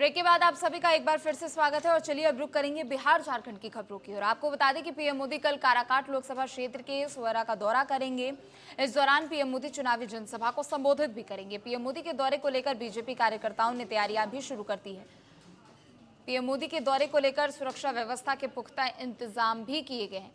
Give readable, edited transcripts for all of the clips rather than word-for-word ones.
Break के बाद आप सभी का एक बार फिर से स्वागत है और चलिए अब रुक करेंगे बिहार झारखंड की खबरों की। और आपको बता दें कि पीएम मोदी कल काराकाट लोकसभा क्षेत्र के सुवरा का दौरा करेंगे। इस दौरान पीएम मोदी चुनावी जनसभा को संबोधित भी करेंगे। पीएम मोदी के दौरे को लेकर बीजेपी कार्यकर्ताओं ने तैयारियां भी शुरू कर दी है। पीएम मोदी के दौरे को लेकर सुरक्षा व्यवस्था के पुख्ता इंतजाम भी किए गए हैं।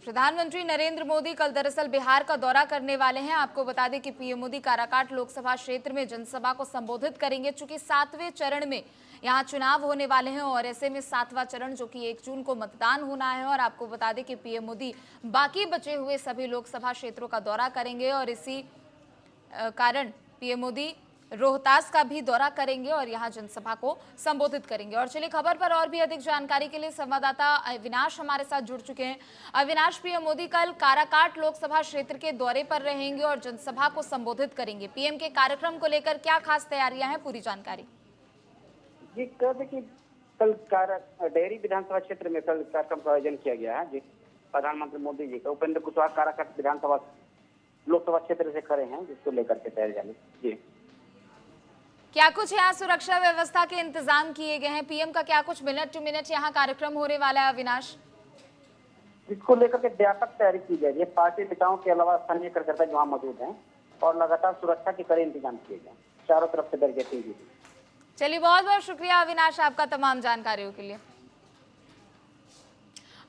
प्रधानमंत्री नरेंद्र मोदी कल दरअसल बिहार का दौरा करने वाले हैं। आपको बता दें कि पीएम मोदी काराकाट लोकसभा क्षेत्र में जनसभा को संबोधित करेंगे। चूंकि 7वें चरण में यहां चुनाव होने वाले हैं और ऐसे में 7वां चरण जो कि 1 जून को मतदान होना है। और आपको बता दें कि पीएम मोदी बाकी बचे हुए सभी लोकसभा क्षेत्रों का दौरा करेंगे और इसी कारण पीएम मोदी रोहतास का भी दौरा करेंगे और यहां जनसभा को संबोधित करेंगे। और चलिए खबर पर और भी अधिक जानकारी के लिए संवाददाता अविनाश हमारे साथ जुड़ चुके हैं। अविनाश, पीएम मोदी कल काराकाट लोकसभा क्षेत्र के दौरे पर रहेंगे और जनसभा को संबोधित करेंगे। पीएम के कार्यक्रम को लेकर क्या खास तैयारियां हैं, पूरी जानकारी? जी, कहते कि कल डेहरी विधानसभा क्षेत्र में कल कार्यक्रम का आयोजन किया गया है। जी, प्रधानमंत्री मोदी जी का उपेंद्र कुशवाहा काराकाट विधानसभा लोकसभा क्षेत्र से खड़े हैं, जिसको लेकर के तैयारी जारी। जी, क्या कुछ यहाँ सुरक्षा व्यवस्था के इंतजाम किए गए हैं? पीएम का क्या कुछ मिनट टू मिनट यहाँ कार्यक्रम होने वाला है, अविनाश? इसको लेकर के व्यापक तैयारी की गई है। पार्टी नेताओं के अलावा स्थानीय कार्यकर्ता जो वहाँ मौजूद हैं और लगातार सुरक्षा के कड़े इंतजाम किए गए, चारों तरफ से बैरिकेडिंग की। चलिए, बहुत बहुत शुक्रिया अविनाश आपका तमाम जानकारियों के लिए।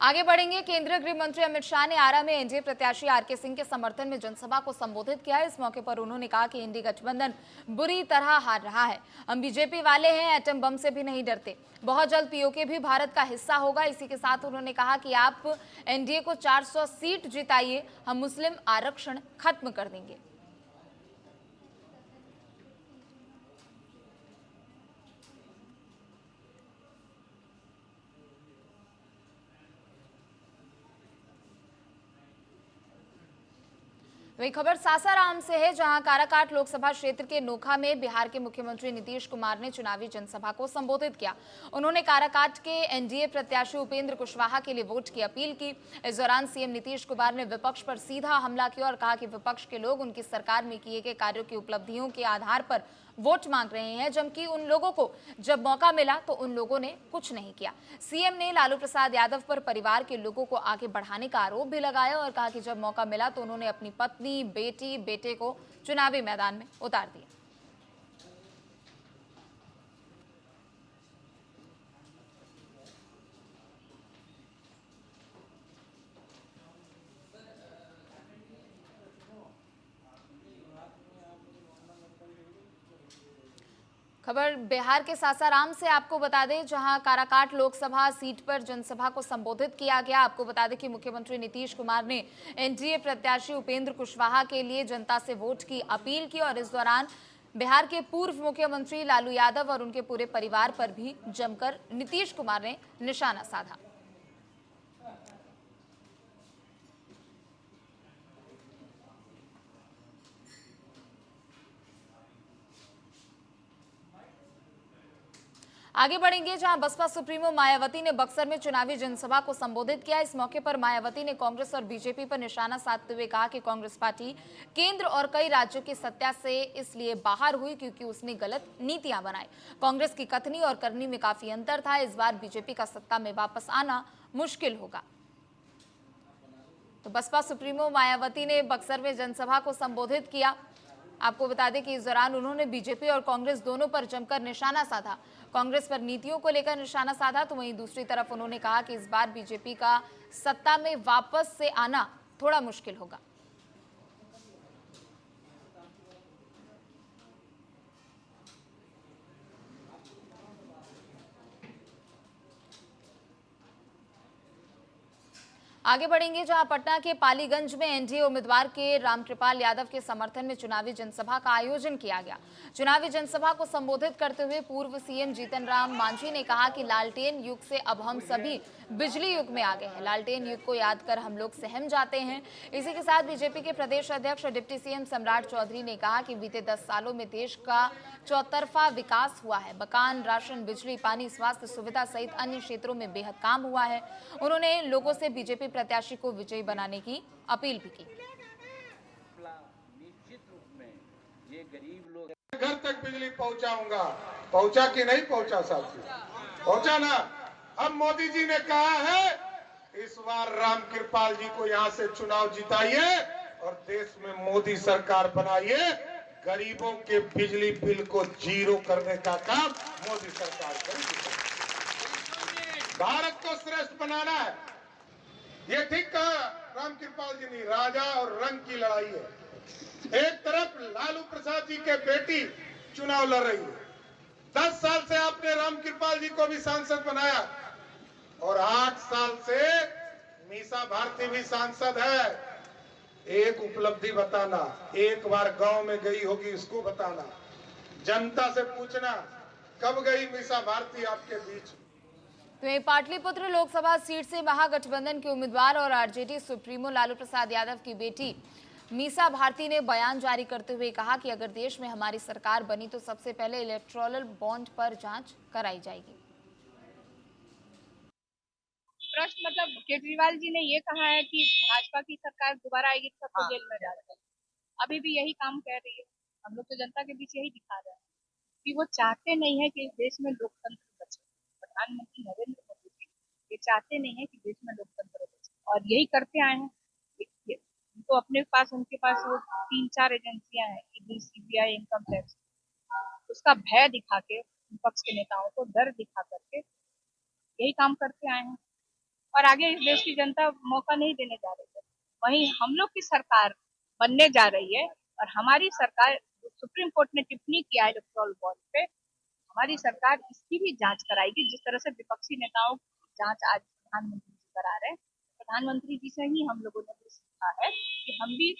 आगे बढ़ेंगे। केंद्रीय गृह मंत्री अमित शाह ने आरा में एनडीए प्रत्याशी आरके सिंह के समर्थन में जनसभा को संबोधित किया। इस मौके पर उन्होंने कहा कि एनडीए गठबंधन बुरी तरह हार रहा है। हम बीजेपी वाले हैं, एटम बम से भी नहीं डरते। बहुत जल्द पीओके भी भारत का हिस्सा होगा। इसी के साथ उन्होंने कहा कि आप एनडीए को 400 सीट जिताइए, हम मुस्लिम आरक्षण खत्म कर देंगे। वही खबर सासाराम से है, जहां काराकाट लोकसभा क्षेत्र के नोखा में बिहार के मुख्यमंत्री नीतीश कुमार ने चुनावी जनसभा को संबोधित किया। उन्होंने काराकाट के एनडीए प्रत्याशी उपेंद्र कुशवाहा के लिए वोट की अपील की। इस दौरान सीएम नीतीश कुमार ने विपक्ष पर सीधा हमला किया और कहा कि विपक्ष के लोग उनकी सरकार में किए गए कार्यों की उपलब्धियों के आधार पर वोट मांग रहे हैं, जबकि उन लोगों को जब मौका मिला तो उन लोगों ने कुछ नहीं किया। सीएम ने लालू प्रसाद यादव पर परिवार के लोगों को आगे बढ़ाने का आरोप भी लगाया और कहा कि जब मौका मिला तो उन्होंने अपनी पत्नी, बेटी, बेटे को चुनावी मैदान में उतार दिया। खबर बिहार के सासाराम से आपको बता दें, जहां काराकाट लोकसभा सीट पर जनसभा को संबोधित किया गया। आपको बता दें कि मुख्यमंत्री नीतीश कुमार ने एनडीए प्रत्याशी उपेंद्र कुशवाहा के लिए जनता से वोट की अपील की और इस दौरान बिहार के पूर्व मुख्यमंत्री लालू यादव और उनके पूरे परिवार पर भी जमकर नीतीश कुमार ने निशाना साधा। आगे बढ़ेंगे, जहां बसपा सुप्रीमो मायावती ने बक्सर में चुनावी जनसभा को संबोधित किया। इस मौके पर मायावती ने कांग्रेस और बीजेपी पर निशाना साधते हुए कहा कि कांग्रेस पार्टी केंद्र और कई राज्यों की सत्ता से इसलिए बाहर हुई क्योंकि उसने गलत नीतियां बनाई। कांग्रेस की कथनी और करनी में काफी अंतर था। इस बार बीजेपी का सत्ता में वापस आना मुश्किल होगा। तो बसपा सुप्रीमो मायावती ने बक्सर में जनसभा को संबोधित किया। आपको बता दें कि इस दौरान उन्होंने बीजेपी और कांग्रेस दोनों पर जमकर निशाना साधा। कांग्रेस पर नीतियों को लेकर निशाना साधा, तो वहीं दूसरी तरफ उन्होंने कहा कि इस बार बीजेपी का सत्ता में वापस से आना थोड़ा मुश्किल होगा। आगे बढ़ेंगे जहां पटना के पालीगंज में एनडीए उम्मीदवार के रामकृपाल यादव के समर्थन में चुनावी जनसभा का आयोजन किया गया। चुनावी जनसभा को संबोधित करते हुए पूर्व सीएम जीतन राम मांझी ने कहा कि लालटेन युग से अब हम सभी बिजली युग में आ गए हैं। लालटेन युग को याद कर हम लोग सहम जाते हैं। इसी के साथ बीजेपी के प्रदेश अध्यक्ष डिप्टी सीएम सम्राट चौधरी ने कहा कि बीते 10 सालों में देश का चौतरफा विकास हुआ है। मकान, राशन, बिजली, पानी, स्वास्थ्य सुविधा सहित अन्य क्षेत्रों में बेहद काम हुआ है। उन्होंने लोगों से बीजेपी प्रत्याशी को विजयी बनाने की अपील भी की। निश्चित रूप में ये गरीब लोग घर तक बिजली पहुंचाऊंगा। पहुंचा कि नहीं पहुंचा साथी? पहुंचा ना। अब मोदी जी ने कहा है इस बार रामकृपाल जी को यहां से चुनाव जिताइए और देश में मोदी सरकार बनाइए। गरीबों के बिजली बिल को जीरो करने का काम मोदी सरकार करेगी। भारत को श्रेष्ठ बनाना है। ये ठीक कहा रामकृपाल जी ने, राजा और रंग की लड़ाई है। एक तरफ लालू प्रसाद जी के बेटी चुनाव लड़ रही है। 10 साल से आपने रामकृपाल जी को भी सांसद बनाया और 8 साल से मीसा भारती भी सांसद है। एक उपलब्धि बताना, एक बार गांव में गई होगी इसको बताना, जनता से पूछना कब गई मीसा भारती आपके बीच। तो ये पाटलिपुत्र लोकसभा सीट से महागठबंधन के उम्मीदवार और आरजेडी सुप्रीमो लालू प्रसाद यादव की बेटी मीसा भारती ने बयान जारी करते हुए कहा कि अगर देश में हमारी सरकार बनी तो सबसे पहले इलेक्टोरल बॉन्ड पर जांच कराई जाएगी। प्रश्न मतलब केजरीवाल जी ने ये कहा है कि भाजपा की सरकार दोबारा आएगी तो सबको जेल में डालेगा। अभी भी यही काम कर रही है। हम लोग तो जनता के बीच यही दिखा रहे हैं कि वो चाहते नहीं है कि इस देश में लोकतंत्र बचे। प्रधानमंत्री नरेंद्र मोदी जी ये चाहते नहीं है कि देश में लोकतंत्र बचे और यही करते आए हैं। तो अपने पास उनके पास वो 3-4 एजेंसियां हैं, ईडी, सीबीआई, इनकम टैक्स, उसका भय दिखा के विपक्ष के नेताओं को डर दिखा करके यही काम करते आए हैं और आगे इस देश की जनता मौका नहीं देने जा रही है। वहीं हम लोग की सरकार बनने जा रही है और हमारी सरकार, सुप्रीम कोर्ट ने टिप्पणी किया है इलेक्टोरल बॉन्ड पे, हमारी सरकार इसकी भी जांच कराएगी। जिस तरह से विपक्षी नेताओं की जांच आज प्रधानमंत्री जी करा रहे हैं, प्रधानमंत्री जी से ही हम लोगों ने भी सीखा है कि हम भी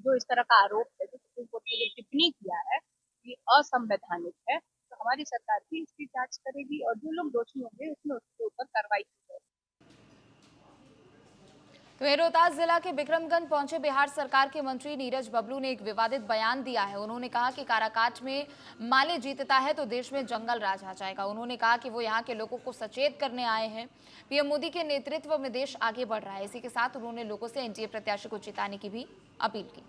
जो इस तरह का आरोप है, जो सुप्रीम कोर्ट ने जो टिप्पणी किया है ये असंवैधानिक है, तो हमारी सरकार भी इसकी जांच करेगी और जो लोग दोषी होंगे उसमें उसके ऊपर कार्रवाई की जाएगी। तो रोहतास जिला के बिक्रमगंज पहुंचे बिहार सरकार के मंत्री नीरज बबलू ने एक विवादित बयान दिया है। उन्होंने कहा कि काराकाट में माले जीतता है तो देश में जंगल राज आ जाएगा। उन्होंने कहा कि वो यहाँ के लोगों को सचेत करने आए हैं। पीएम मोदी के नेतृत्व में देश आगे बढ़ रहा है। इसी के साथ उन्होंने लोगों से एनडीए प्रत्याशी को जिताने की भी अपील की।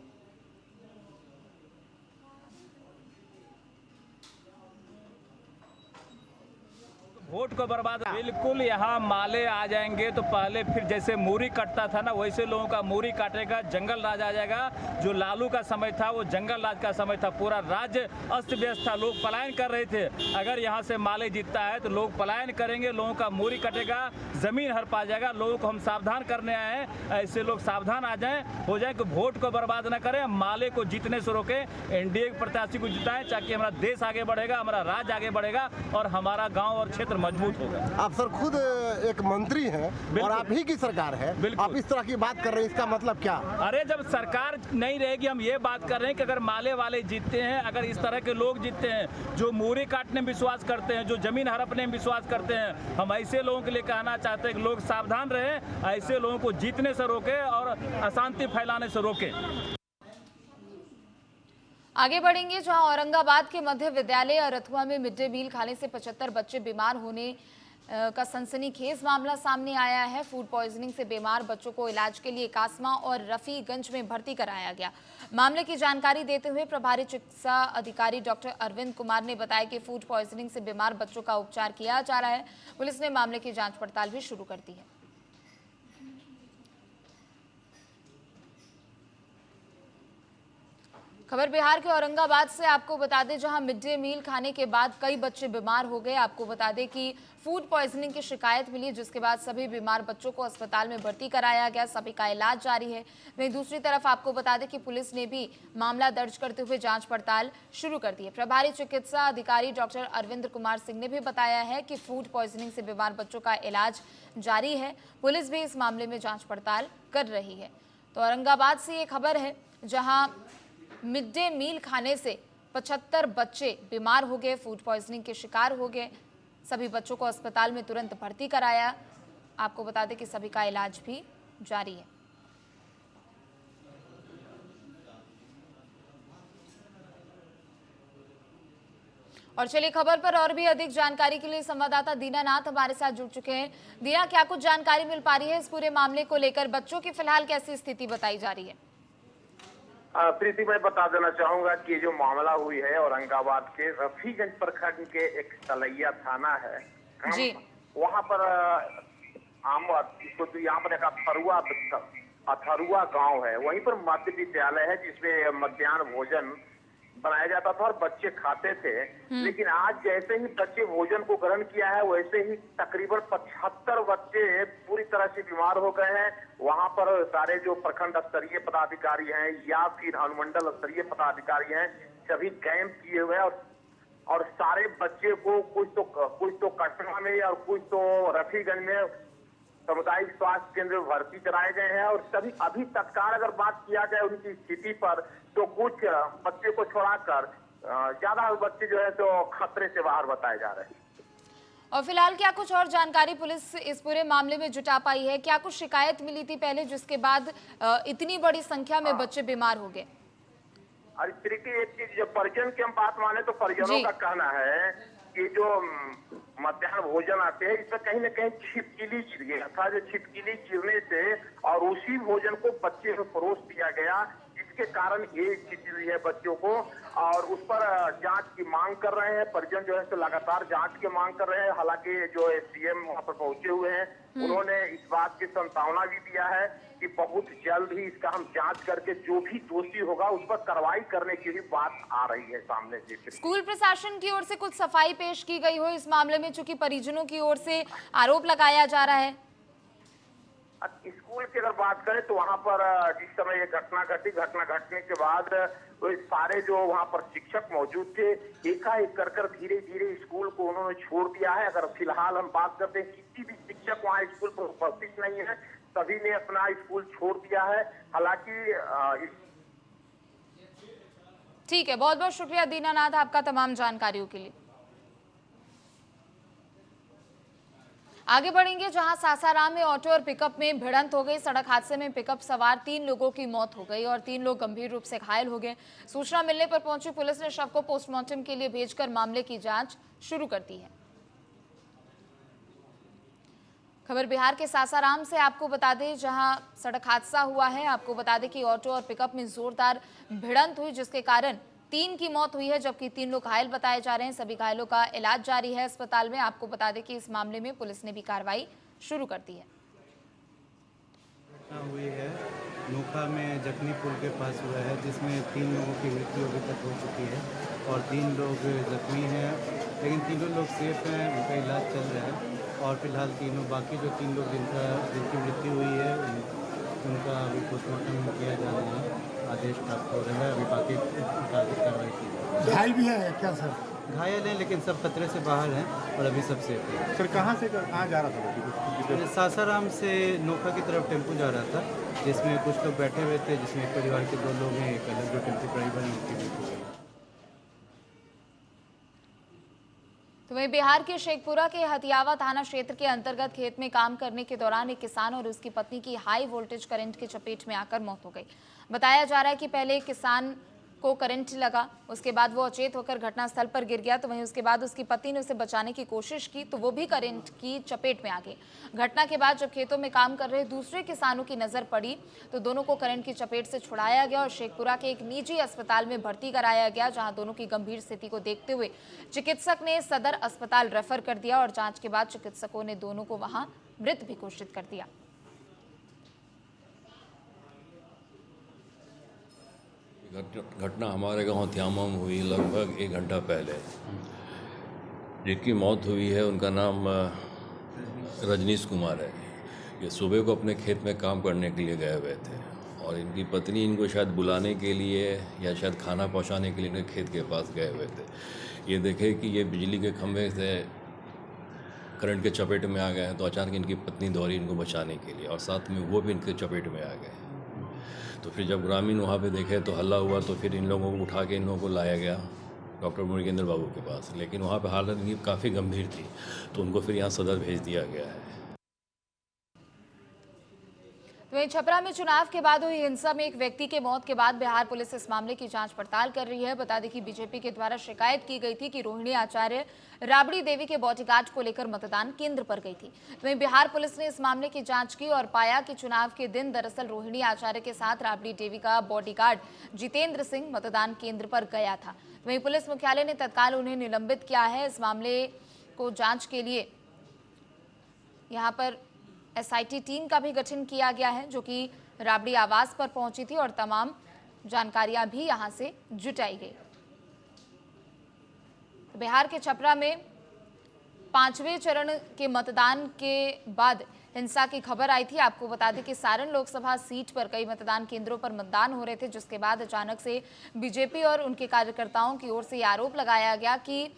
वोट को बर्बाद बिल्कुल यहाँ माले आ जाएंगे तो पहले फिर जैसे मूरी कटता था ना वैसे लोगों का मूरी काटेगा, जंगल राज आ जाएगा। जो लालू का समय था वो जंगल राज का समय था। पूरा राज्य अस्त व्यस्त था, लोग पलायन कर रहे थे। अगर यहाँ से माले जीतता है तो लोग पलायन करेंगे, लोगों का मूरी कटेगा, जमीन हर पा जाएगा। लोगों को हम सावधान करने आए हैं, ऐसे लोग सावधान आ जाएं, हो जाए कि वोट को बर्बाद न करें, माले को जीतने से रोकें, एनडीए प्रत्याशी को जिताएं, ताकि हमारा देश आगे बढ़ेगा, हमारा राज्य आगे बढ़ेगा और हमारा गाँव और क्षेत्र मजबूत होगा। आप सर खुद एक मंत्री हैं और आप ही की सरकार है, आप इस तरह की बात कर रहे हैं, इसका मतलब क्या? अरे जब सरकार नहीं रहेगी हम ये बात कर रहे हैं कि अगर माले वाले जीतते हैं, अगर इस तरह के लोग जीतते हैं जो मूरी काटने में विश्वास करते हैं, जो जमीन हड़पने में विश्वास करते हैं, हम ऐसे लोगों के लिए कहना चाहते हैं कि लोग सावधान रहें, ऐसे लोगों को जीतने से रोकें और अशांति फैलाने से रोकें। आगे बढ़ेंगे जहां औरंगाबाद के मध्य विद्यालय अरथुआ में मिड डे मील खाने से 75 बच्चे बीमार होने का सनसनीखेज मामला सामने आया है। फूड पॉइजनिंग से बीमार बच्चों को इलाज के लिए कासमा और रफीगंज में भर्ती कराया गया। मामले की जानकारी देते हुए प्रभारी चिकित्सा अधिकारी डॉक्टर अरविंद कुमार ने बताया कि फूड पॉइजनिंग से बीमार बच्चों का उपचार किया जा रहा है। पुलिस ने मामले की जांच पड़ताल भी शुरू कर दी है। खबर बिहार के औरंगाबाद से आपको बता दें, जहां मिड डे मील खाने के बाद कई बच्चे बीमार हो गए। आपको बता दें कि फूड पॉइजनिंग की शिकायत मिली, जिसके बाद सभी बीमार बच्चों को अस्पताल में भर्ती कराया गया। सभी का इलाज जारी है। वहीं दूसरी तरफ आपको बता दें कि पुलिस ने भी मामला दर्ज करते हुए जांच पड़ताल शुरू कर दी है। प्रभारी चिकित्सा अधिकारी डॉक्टर अरविंद कुमार सिंह ने भी बताया है कि फूड पॉइजनिंग से बीमार बच्चों का इलाज जारी है। पुलिस भी इस मामले में जाँच पड़ताल कर रही है। तो औरंगाबाद से ये खबर है, जहाँ मिड डे मील खाने से 75 बच्चे बीमार हो गए, फूड पॉइजनिंग के शिकार हो गए। सभी बच्चों को अस्पताल में तुरंत भर्ती कराया। आपको बता दें कि सभी का इलाज भी जारी है। और चलिए खबर पर और भी अधिक जानकारी के लिए संवाददाता दीनानाथ हमारे साथ जुड़ चुके हैं। दीना, क्या कुछ जानकारी मिल पा रही है इस पूरे मामले को लेकर? बच्चों की फिलहाल कैसी स्थिति बताई जा रही है? प्रीति, मैं बता देना चाहूंगा कि जो मामला हुई है औरंगाबाद के रफीगंज प्रखंड के एक तलैया थाना है जी। वहां पर यहाँ पर एक अथरुआ गांव है। वहीं पर मध्य विद्यालय है जिसमें मध्याह्न भोजन बनाया जाता था और बच्चे खाते थे। लेकिन आज जैसे ही बच्चे भोजन को ग्रहण किया है, वैसे ही तकरीबन 75 बच्चे पूरी तरह से बीमार हो गए हैं। वहां पर सारे जो प्रखंड स्तरीय पदाधिकारी हैं या फिर अनुमंडल स्तरीय पदाधिकारी हैं, सभी कैंप किए हुए हैं और सारे बच्चे को कुछ तो कटरा में और कुछ तो रफीगंज में सामुदायिक स्वास्थ्य केंद्र में भर्ती कराए गए हैं। और सभी अभी तत्काल अगर बात किया जाए उनकी स्थिति पर, तो कुछ बच्चे को छोड़ाकर ज्यादा बच्चे जो है तो खतरे से बाहर बताए जा रहे हैं। और फिलहाल क्या कुछ और जानकारी पुलिस इस पूरे मामले में जुटा पाई है? क्या कुछ शिकायत मिली थी पहले, जिसके बाद इतनी बड़ी संख्या में बच्चे बीमार हो गए? अरे प्रीति, एक चीज, जब परिजन की हम बात माने तो परिजनों का कहना है कि जो मध्याह्न भोजन आते हैं इसमें कहीं न कहीं छिपकली गिर गया था। जो छिपकली गिरने से और उसी भोजन को बच्चे को परोस दिया गया, जिसके कारण ये स्थिति हुई है बच्चों को। और उस पर जांच की मांग कर रहे हैं परिजन, जो है तो लगातार जांच की मांग कर रहे हैं। हालांकि जो सीएम वहां पर पहुंचे हुए हैं, उन्होंने इस बात की संभावना भी दिया है कि बहुत जल्द ही इसका हम जांच करके जो भी दोषी होगा उस पर कार्रवाई करने की भी बात आ रही है सामने से। स्कूल प्रशासन की ओर से कुछ सफाई पेश की गई हो इस मामले में, चूंकि परिजनों की ओर से आरोप लगाया जा रहा है? स्कूल की अगर बात करें तो वहां पर जिस समय ये घटना घटी, घटना घटने के बाद वो सारे जो वहां पर शिक्षक मौजूद थे, एकाएक कर धीरे धीरे स्कूल को उन्होंने छोड़ दिया है। अगर फिलहाल हम बात करते हैं, किसी भी शिक्षक वहां स्कूल पर उपस्थित नहीं है, सभी ने अपना स्कूल छोड़ दिया है। हालांकि ठीक है, बहुत बहुत शुक्रिया दीनानाथ आपका तमाम जानकारियों के लिए। आगे बढ़ेंगे, जहां सासाराम में ऑटो और पिकअप में भिड़ंत हो गई। सड़क हादसे में पिकअप सवार 3 लोगों की मौत हो गई और 3 लोग गंभीर रूप से घायल हो गए। सूचना मिलने पर पहुंची पुलिस ने शव को पोस्टमार्टम के लिए भेजकर मामले की जांच शुरू कर दी है। खबर बिहार के सासाराम से आपको बता दें, जहां सड़क हादसा हुआ है। आपको बता दें कि ऑटो और पिकअप में जोरदार भिड़ंत हुई, जिसके कारण 3 की मौत हुई है, जबकि 3 लोग घायल बताए जा रहे हैं। सभी घायलों का इलाज जारी है अस्पताल में। आपको बता दें कि इस मामले में पुलिस ने भी कार्रवाई शुरू कर दी है। हुई है नोखा में जखनी पुल के पास हुआ है, जिसमें 3 लोगों की मृत्यु अभी तक हो चुकी है और 3 लोग जख्मी हैं, लेकिन तीनों लोग सेफ हैं, उनका इलाज चल रहा है। और फिलहाल बाकी जो 3 लोग जिनकी मृत्यु हुई है उनका अभी पोस्टमार्टम किया जा रहा है, आदेश प्राप्त हो रहा है। अभी बाकी कार्रवाई की। घायल भी है क्या सर? घायल हैं, लेकिन सब खतरे से बाहर हैं और अभी सब सेफ है। सर कहाँ से कहाँ जा रहा था? सासाराम से नोखा की तरफ टेम्पो जा रहा था, जिसमें कुछ लोग बैठे हुए थे, जिसमें एक परिवार के 2 लोग हैं, एक अलग जो टेम्पो ड्राइवर है उनकी मृत्यु। तो वहीं बिहार के शेखपुरा के हथियावा थाना क्षेत्र के अंतर्गत खेत में काम करने के दौरान एक किसान और उसकी पत्नी की हाई वोल्टेज करंट की चपेट में आकर मौत हो गई। बताया जा रहा है कि पहले एक किसान को करंट लगा, उसके बाद वो अचेत होकर घटनास्थल पर गिर गया। तो वहीं उसके बाद उसकी पत्नी ने उसे बचाने की कोशिश की, तो वो भी करंट की चपेट में आ गई। घटना के बाद जब खेतों में काम कर रहे दूसरे किसानों की नजर पड़ी, तो दोनों को करंट की चपेट से छुड़ाया गया और शेखपुरा के एक निजी अस्पताल में भर्ती कराया गया, जहां दोनों की गंभीर स्थिति को देखते हुए चिकित्सक ने सदर अस्पताल रेफर कर दिया और जांच के बाद चिकित्सकों ने दोनों को वहां मृत भी घोषित कर दिया। घटना हमारे गांव त्यामा में हुई लगभग 1 घंटा पहले। जिनकी मौत हुई है उनका नाम रजनीश कुमार है। ये सुबह को अपने खेत में काम करने के लिए गए हुए थे और इनकी पत्नी इनको शायद बुलाने के लिए या शायद खाना पहुंचाने के लिए इनके खेत के पास गए हुए थे। ये देखे कि ये बिजली के खंभे से करंट के चपेट में आ गए हैं, तो अचानक इनकी पत्नी दौड़ी इनको बचाने के लिए और साथ में वो भी इनके चपेट में आ गए। तो फिर जब ग्रामीण वहाँ पे देखे तो हल्ला हुआ, तो फिर इन लोगों को उठा के इन लोगों को लाया गया डॉक्टर मुर्गेंद्र बाबू के पास, लेकिन वहाँ पे हालत इनकी काफ़ी गंभीर थी, तो उनको फिर यहाँ सदर भेज दिया गया है। वहीं छपरा में चुनाव के बाद हुई हिंसा में एक व्यक्ति के मौत के बाद बिहार पुलिस इस मामले की जांच पड़ताल कर रही है। बता दें कि बीजेपी के द्वारा शिकायत की गई थी कि रोहिणी आचार्य राबड़ी देवी के बॉडीगार्ड को लेकर मतदान केंद्र पर गई थी। वहीं बिहार पुलिस ने इस मामले की जांच की और पाया कि चुनाव के दिन दरअसल रोहिणी आचार्य के साथ राबड़ी देवी का बॉडीगार्ड जितेंद्र सिंह मतदान केंद्र पर गया था। वहीं पुलिस मुख्यालय ने तत्काल उन्हें निलंबित किया है। इस मामले को जांच के लिए यहाँ पर एसआईटी टीम का भी गठन किया गया है, जो कि राबड़ी आवास पर पहुंची थी और तमाम जानकारियां भी यहां से जुटाई गई। बिहार के छपरा में 5वें चरण के मतदान के बाद हिंसा की खबर आई थी। आपको बता दें कि सारण लोकसभा सीट पर कई मतदान केंद्रों पर मतदान हो रहे थे, जिसके बाद अचानक से बीजेपी और उनके कार्यकर्ताओं की ओर से आरोप लगाया गया कि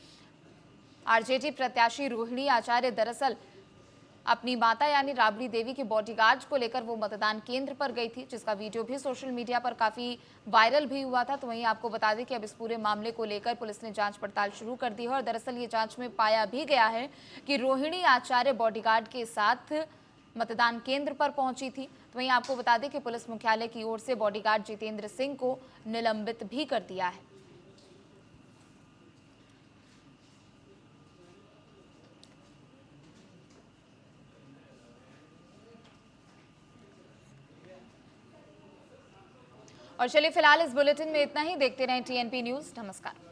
आरजेडी प्रत्याशी रोहिणी आचार्य दरअसल अपनी माता यानी राबड़ी देवी के बॉडीगार्ड को लेकर वो मतदान केंद्र पर गई थी, जिसका वीडियो भी सोशल मीडिया पर काफी वायरल भी हुआ था। तो वहीं आपको बता दें कि अब इस पूरे मामले को लेकर पुलिस ने जांच पड़ताल शुरू कर दी है और दरअसल ये जांच में पाया भी गया है कि रोहिणी आचार्य बॉडीगार्ड के साथ मतदान केंद्र पर पहुंची थी। तो वहीं आपको बता दें कि पुलिस मुख्यालय की ओर से बॉडीगार्ड जितेंद्र सिंह को निलंबित भी कर दिया है। और चलिए फिलहाल इस बुलेटिन में इतना ही। देखते रहें टीएनपी न्यूज़। नमस्कार।